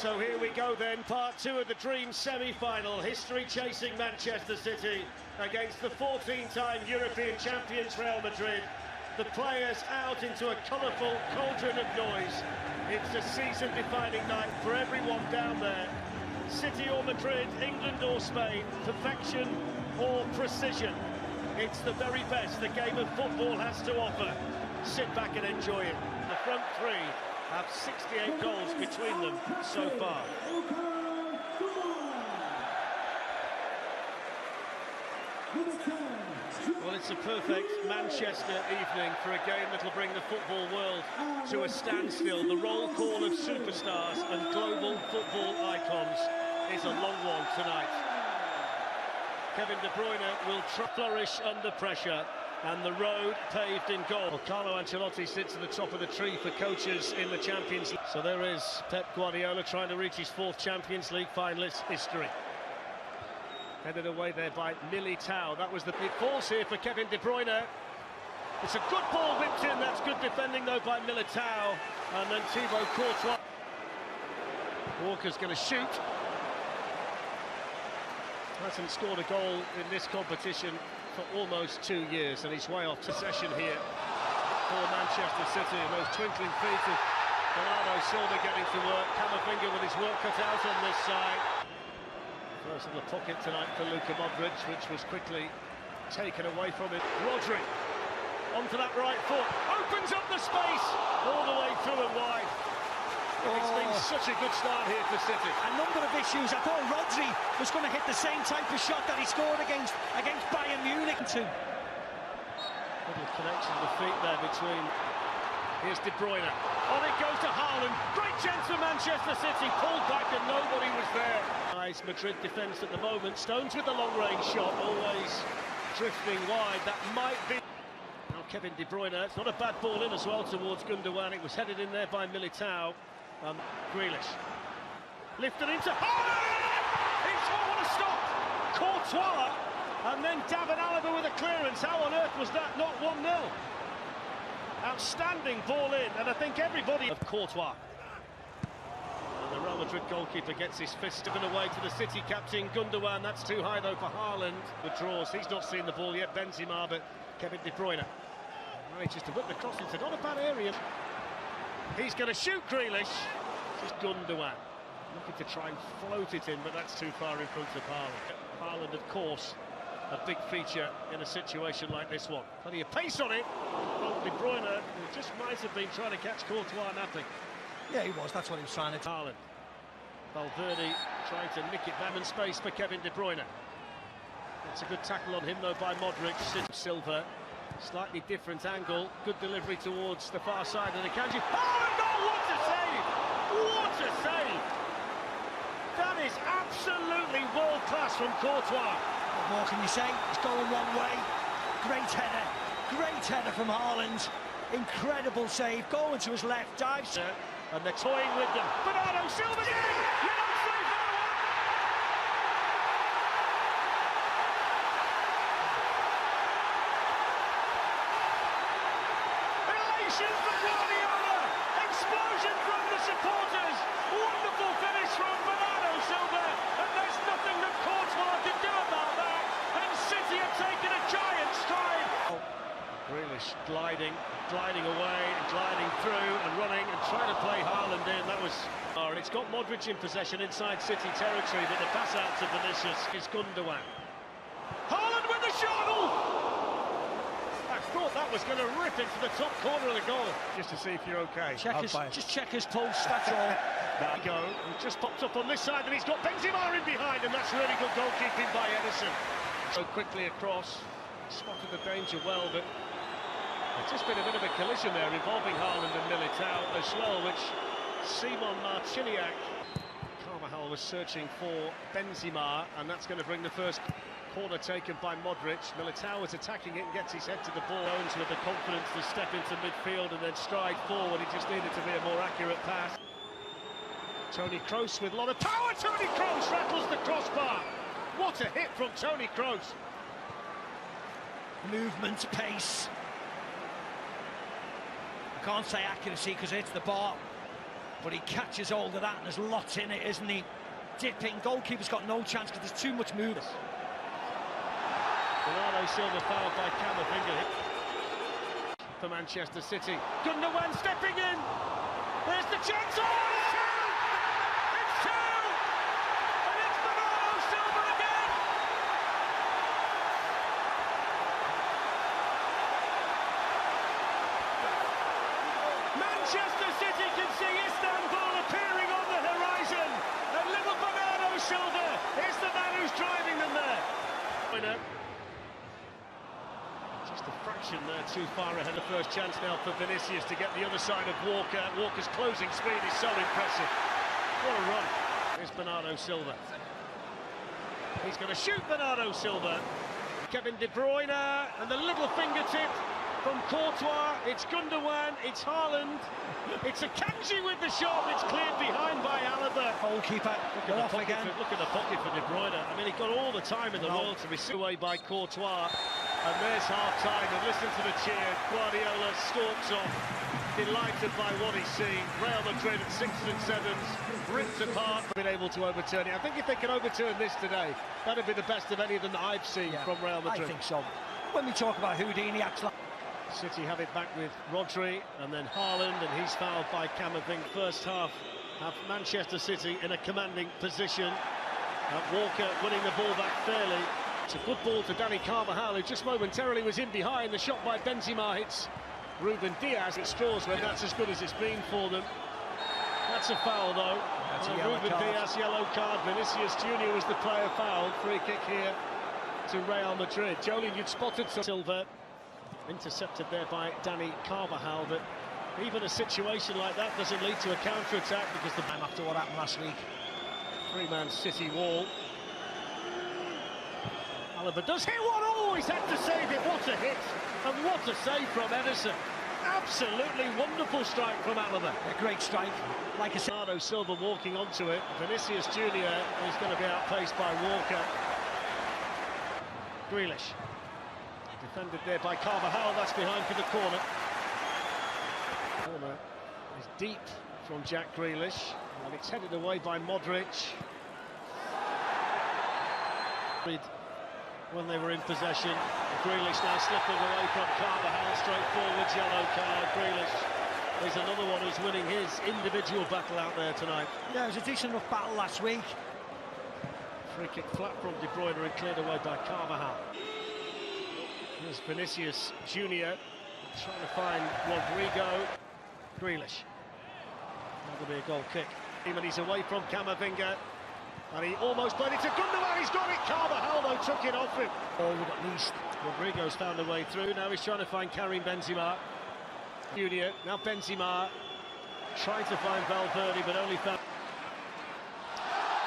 So here we go then, part two of the Dream semi-final. History-chasing Manchester City against the 14-time European champions Real Madrid. The players out into a colourful cauldron of noise. It's a season-defining night for everyone down there. City or Madrid, England or Spain, perfection or precision. It's the very best the game of football has to offer. Sit back and enjoy it. The front three have 68 goals between them so far. Well, it's a perfect Manchester evening for a game that'll bring the football world to a standstill. The roll call of superstars and global football icons is a long one tonight. Kevin De Bruyne will flourish under pressure, and the road paved in gold. Well, Carlo Ancelotti sits at the top of the tree for coaches in the Champions League. So there is Pep Guardiola trying to reach his fourth Champions League finalist history. Headed away there by Militao. That was the big falls here for Kevin De Bruyne. It's a good ball whipped in. That's good defending though by Militao. And then Thibaut Courtois. Walker's going to shoot. Hasn't scored a goal in this competition for almost 2 years, and he's way off possession here for Manchester City. Those twinkling feet of Bernardo Silva getting to work. Camavinga with his work cut out on this side. First in the pocket tonight for Luka Modric, which was quickly taken away from him. Rodri onto that right foot, opens up the space all the way through and wide. It's been such a good start here for City. A number of issues. I thought Rodri was going to hit the same type of shot that he scored against Bayern Munich too. Little connection of the feet there between. Here's De Bruyne. On it goes to Haaland. Great chance for Manchester City. Pulled back and nobody was there. Nice Madrid defence at the moment. Stones with the long-range shot, always drifting wide. That might be. Now Kevin De Bruyne. It's not a bad ball in as well towards Gundogan. It was headed in there by Militao. Grealish lifted into Haaland! It's what a stop! Courtois, and then David Alaba with a clearance. How on earth was that not 1-0? Outstanding ball in, and I think everybody of Courtois. And the Real Madrid goalkeeper gets his fist given away to the City captain Gundogan. That's too high though for Haaland. Withdraws. He's not seen the ball yet. Benzema, but Kevin De Bruyne manages to whip the cross into not a bad area. He's going to shoot Grealish. Just Gundogan looking to try and float it in, but that's too far in front of Haaland. Haaland, of course, a big feature in a situation like this one. Plenty of pace on it. Well, De Bruyne, who just might have been trying to catch Courtois napping. Yeah, he was. That's what he was trying to do. Haaland. Valverde trying to nick it back in space for Kevin De Bruyne. That's a good tackle on him though by Modric. Silva. Slightly different angle, good delivery towards the far side of the Akanji. Oh no, what a save! What a save! That is absolutely world-class from Courtois. What more can you say? It's going one way. Great header from Haaland. Incredible save, going to his left, dives. And they're toying with them. Bernardo Silva again! You're not safe for one! From Guardiola, explosion from the supporters, wonderful finish from Bernardo Silva, and there's nothing that Courtois can do about that, and City have taken a giant stride. Grealish gliding away, and gliding through, and running, and trying to play Haaland in. That was. It's got Modric in possession inside City territory, but the pass out to Vinicius is Gundogan. Haaland with the shot! I thought that was going to rip into the top corner of the goal. Just to see if you're okay. Just check his pulse, that's all. There we go. He just popped up on this side, and he's got Benzema in behind, and that's really good goalkeeping by Edison. So quickly across, spotted the danger well, but it's just been a bit of a collision there involving Haaland and Militao as well, which Simon Marciniak. Carvajal was searching for Benzema, and that's going to bring the first corner taken by Modric. Militao is attacking it and gets his head to the ball. Owns with the confidence to step into midfield and then stride forward. He just needed to be a more accurate pass. Toni Kroos with a lot of power. Toni Kroos rattles the crossbar. What a hit from Toni Kroos. Movement, pace. I can't say accuracy because it's the bar. But he catches hold of that and there's lots in it, isn't he? Dipping, goalkeeper's got no chance because there's too much movement. Bernardo Silva fouled by Camavinga for Manchester City. Gundogan stepping in. There's the chance. Oh, it's two! It's two! And it's Bernardo Silva again! Manchester City can see Istanbul appearing on the horizon. And little Bernardo Silva is the man who's driving them there. Just a fraction there too far ahead. The first chance now for Vinicius to get the other side of Walker. Walker's closing speed is so impressive. What a run. Here's Bernardo Silva. He's going to shoot Bernardo Silva. Kevin De Bruyne and the little fingertip from Courtois. It's Gundogan, it's Haaland. It's Akanji with the shot. It's cleared behind by Alaba. Goalkeeper, Look at the pocket for De Bruyne. I mean, he got all the time in the world to be away by Courtois. And there's half-time, and listen to the cheer. Guardiola stalks off, delighted by what he's seen. Real Madrid at 6s and 7s, ripped apart, been able to overturn it. I think if they can overturn this today, that'd be the best of any of them that I've seen from Real Madrid. I think so. When we talk about Houdini, actually. City have it back with Rodri, and then Haaland, and he's fouled by Camavinga. First half, have Manchester City in a commanding position. Walker winning the ball back fairly. It's a good ball to Dani Carvajal, who just momentarily was in behind. The shot by Benzema hits Ruben Diaz. It straws when that's as good as it's been for them. That's a foul, though. That's a Ruben Diaz, yellow card. Vinicius Junior was the player fouled. Free kick here to Real Madrid. Jolene, you'd spotted Silva. Intercepted there by Dani Carvajal, but even a situation like that doesn't lead to a counter-attack because the... After what happened last week. Three-man City wall. Alaba does hit one. Oh, he's had to save it. What a hit. And what a save from Ederson. Absolutely wonderful strike from Alaba. A great strike. Like I said, Bernardo Silva walking onto it. Vinicius Junior is going to be outpaced by Walker. Grealish. Defended there by Carvajal. That's behind for the corner. Corner is deep from Jack Grealish. And it's headed away by Modric. When they were in possession, Grealish now slipping away from Carvajal, straight forward, yellow card. Grealish is another one who's winning his individual battle out there tonight. yeah, it was a decent enough battle last week. Free kick flat from De Bruyne and cleared away by Carvajal. Here's Vinicius Junior trying to find Rodrigo. Grealish. That'll be a goal kick. Even he's away from Camavinga. And he almost played it to Gundogan. He's got it. Carvajal, though, took it off him. Forward at least. Rodrigo's found a way through. Now he's trying to find Karim Benzema. Junior. Now Benzema trying to find Valverde, but only found...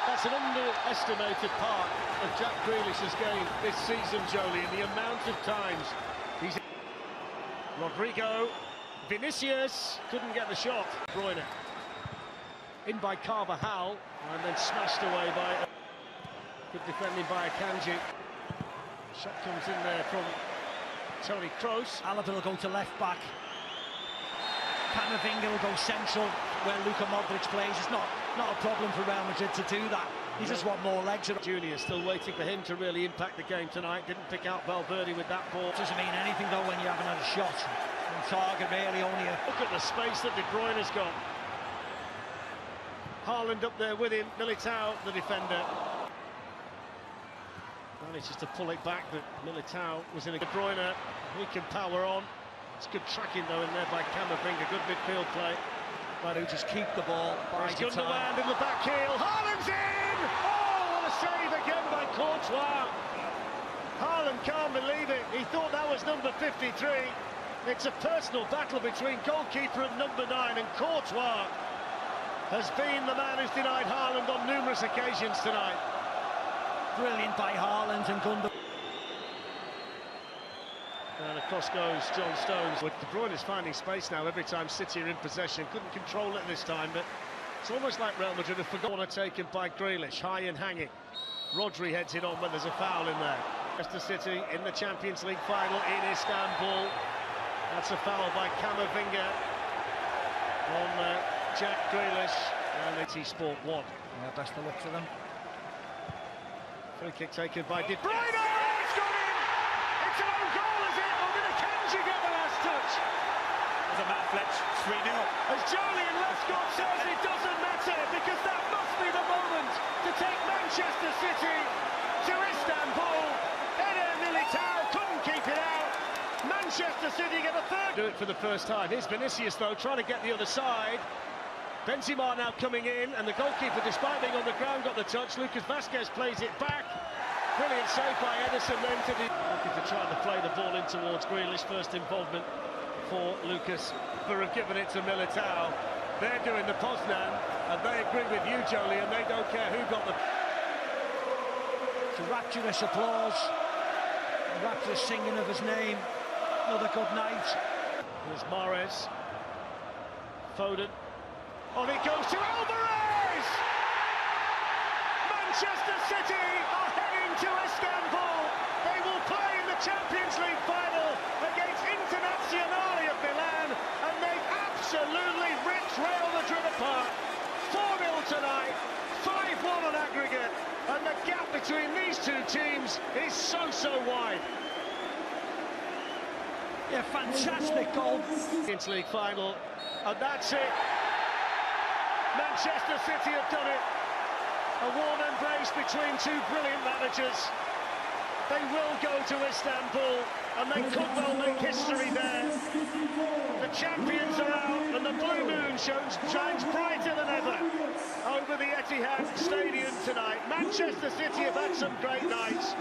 That's an underestimated part of Jack Grealish's game this season, Jolie, and the amount of times he's... Rodrigo. Vinicius couldn't get the shot. Bruyne. In by Carvajal, and then smashed away by... Good defending by Akanji. Shot comes in there from Toni Kroos. Alaba will go to left back. Camavinga will go central where Luka Modric plays. It's not a problem for Real Madrid to do that. He just want more legs. Junior still waiting for him to really impact the game tonight. Didn't pick out Valverde with that ball. Doesn't mean anything though when you haven't had a shot on target, really. Only a... Look at the space that De Bruyne has got. Haaland up there with him, Militao, the defender. Manages to pull it back, but Militao was in a... De Bruyne, he can power on. It's good tracking though in there by Camavinga, good midfield play. But who just keep the ball by the time. Gundogan in the back heel, Haaland's in! Oh, what a save again by Courtois. Haaland can't believe it, he thought that was number 53. It's a personal battle between goalkeeper and number 9, and Courtois has been the man who's denied Haaland on numerous occasions tonight. Brilliant by Haaland and Gundogan. And across goes John Stones. But De Bruyne is finding space now every time City are in possession. Couldn't control it this time, but it's almost like Real Madrid have forgotten one taken by Grealish. High and hanging. Rodri heads it on when there's a foul in there. Manchester City in the Champions League final in Istanbul. That's a foul by Camavinga on Jack Grealish, and it's Sport 1. Yeah, best of luck to them. Free kick taken by De Bruyne. It's gone in. It's an own goal, is it? Or did Akanji get the last touch? There's a Matt Fletch, 3-0. As Julian Lescott says, it doesn't matter because that must be the moment to take Manchester City to Istanbul. Eder Militao couldn't keep it out. Manchester City get a third. Do it for the first time. Here's Vinicius though, trying to get the other side. Benzema now coming in, and the goalkeeper, despite being on the ground, got the touch. Lucas Vazquez plays it back. Brilliant save by Ederson then to the... Looking to try to play the ball in towards Grealish. First involvement for Lucas, but have given it to Militao. They're doing the Poznan, and they agree with you, Jolie, and they don't care who got the... To rapturous applause, rapturous singing of his name. Another good night. There's Mahrez. Foden. On it goes to Alvarez! Manchester City are heading to Istanbul. They will play in the Champions League final against Internazionale of Milan, and they've absolutely ripped Real Madrid apart. 4-0 tonight, 5-1 on aggregate, and the gap between these two teams is so wide. Yeah, fantastic goal. Champions League final, and that's it. Manchester City have done it. A warm embrace between two brilliant managers. They will go to Istanbul, and they could well make history there. The champions are out, and the blue moon shines brighter than ever over the Etihad Stadium tonight. Manchester City have had some great nights.